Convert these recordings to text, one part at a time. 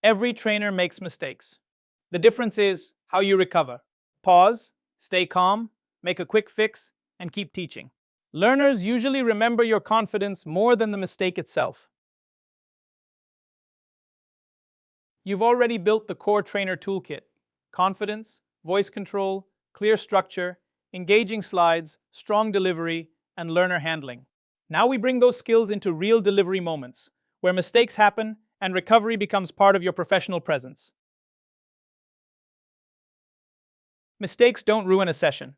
Every trainer makes mistakes. The difference is how you recover. Pause, stay calm, make a quick fix, and keep teaching. Learners usually remember your confidence more than the mistake itself. You've already built the core trainer toolkit: confidence, voice control, clear structure, engaging slides, strong delivery, and learner handling. Now we bring those skills into real delivery moments, where mistakes happen and recovery becomes part of your professional presence. Mistakes don't ruin a session.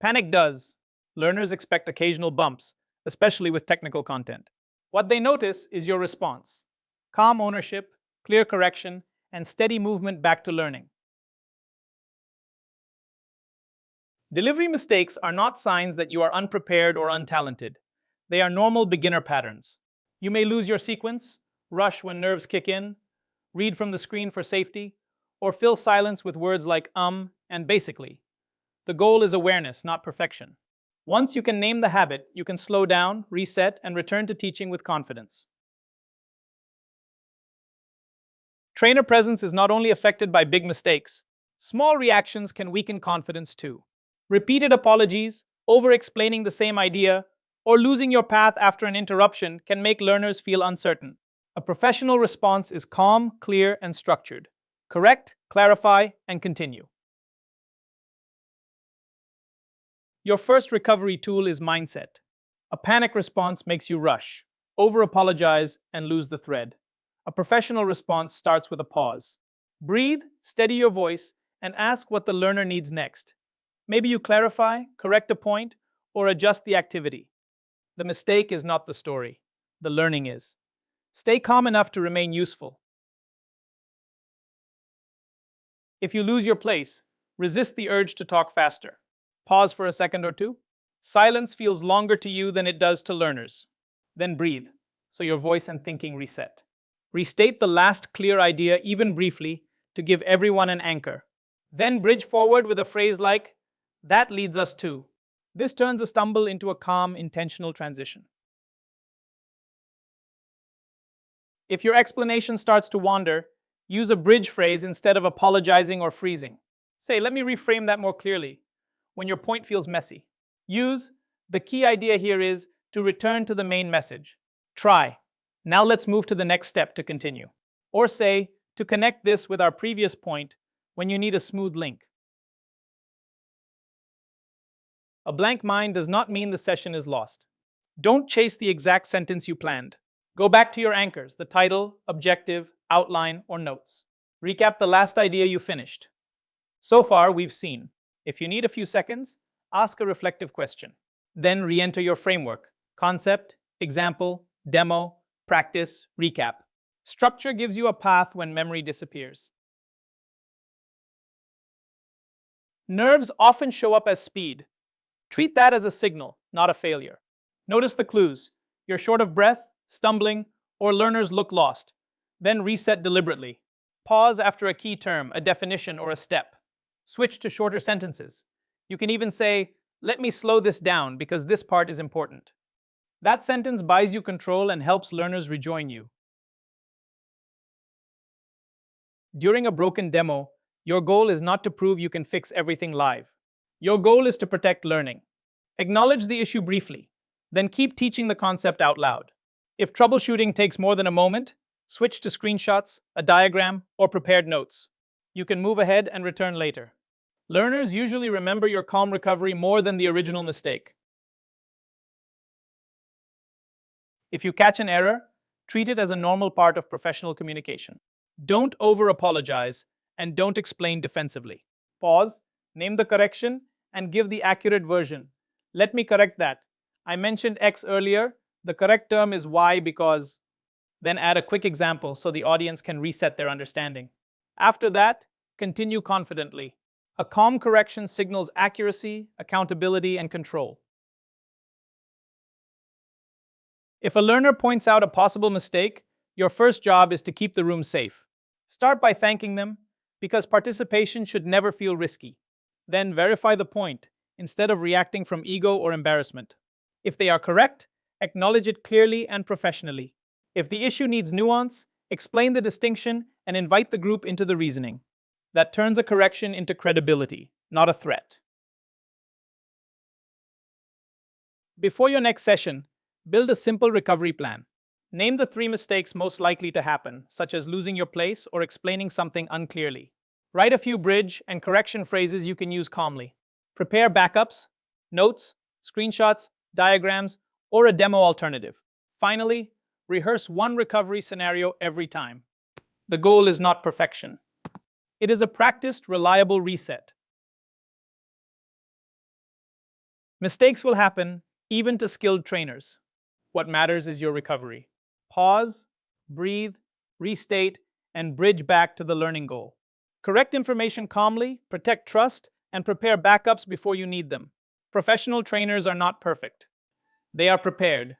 Panic does. Learners expect occasional bumps, especially with technical content. What they notice is your response: calm ownership, clear correction, and steady movement back to learning. Delivery mistakes are not signs that you are unprepared or untalented. They are normal beginner patterns. You may lose your sequence, rush when nerves kick in, read from the screen for safety, or fill silence with words like and basically. The goal is awareness, not perfection. Once you can name the habit, you can slow down, reset, and return to teaching with confidence. Trainer presence is not only affected by big mistakes. Small reactions can weaken confidence too. Repeated apologies, over-explaining the same idea, or losing your path after an interruption can make learners feel uncertain. A professional response is calm, clear, and structured. Correct, clarify, and continue. Your first recovery tool is mindset. A panic response makes you rush, over-apologize, and lose the thread. A professional response starts with a pause. Breathe, steady your voice, and ask what the learner needs next. Maybe you clarify, correct a point, or adjust the activity. The mistake is not the story. The learning is. Stay calm enough to remain useful. If you lose your place, resist the urge to talk faster. Pause for a second or two. Silence feels longer to you than it does to learners. Then breathe, so your voice and thinking reset. Restate the last clear idea even briefly to give everyone an anchor. Then bridge forward with a phrase like, "That leads us to." This turns a stumble into a calm, intentional transition. If your explanation starts to wander, use a bridge phrase instead of apologizing or freezing. Say, "Let me reframe that more clearly," when your point feels messy. Use, "The key idea here is," to return to the main message. Try, "Now let's move to the next step to continue." Or say, "To connect this with our previous point," when you need a smooth link. A blank mind does not mean the session is lost. Don't chase the exact sentence you planned. Go back to your anchors: the title, objective, outline, or notes. Recap the last idea you finished. So far, we've seen. If you need a few seconds, ask a reflective question. Then re-enter your framework: concept, example, demo, practice, recap. Structure gives you a path when memory disappears. Nerves often show up as speed. Treat that as a signal, not a failure. Notice the clues. You're short of breath, stumbling, or learners look lost. Then reset deliberately. Pause after a key term, a definition, or a step. Switch to shorter sentences. You can even say, "Let me slow this down because this part is important." That sentence buys you control and helps learners rejoin you. During a broken demo, your goal is not to prove you can fix everything live. Your goal is to protect learning. Acknowledge the issue briefly, then keep teaching the concept out loud. If troubleshooting takes more than a moment, switch to screenshots, a diagram, or prepared notes. You can move ahead and return later. Learners usually remember your calm recovery more than the original mistake. If you catch an error, treat it as a normal part of professional communication. Don't over-apologize and don't explain defensively. Pause, name the correction, and give the accurate version. "Let me correct that. I mentioned X earlier. The correct term is Y because..." Then add a quick example so the audience can reset their understanding. After that, continue confidently. A calm correction signals accuracy, accountability, and control. If a learner points out a possible mistake, your first job is to keep the room safe. Start by thanking them, because participation should never feel risky. Then verify the point, instead of reacting from ego or embarrassment. If they are correct, acknowledge it clearly and professionally. If the issue needs nuance, explain the distinction and invite the group into the reasoning. That turns a correction into credibility, not a threat. Before your next session, build a simple recovery plan. Name the 3 mistakes most likely to happen, such as losing your place or explaining something unclearly. Write a few bridge and correction phrases you can use calmly. Prepare backups, notes, screenshots, diagrams, or a demo alternative. Finally, rehearse one recovery scenario every time. The goal is not perfection. It is a practiced, reliable reset. Mistakes will happen, even to skilled trainers. What matters is your recovery. Pause, breathe, restate, and bridge back to the learning goal. Correct information calmly, protect trust, and prepare backups before you need them. Professional trainers are not perfect. They are prepared,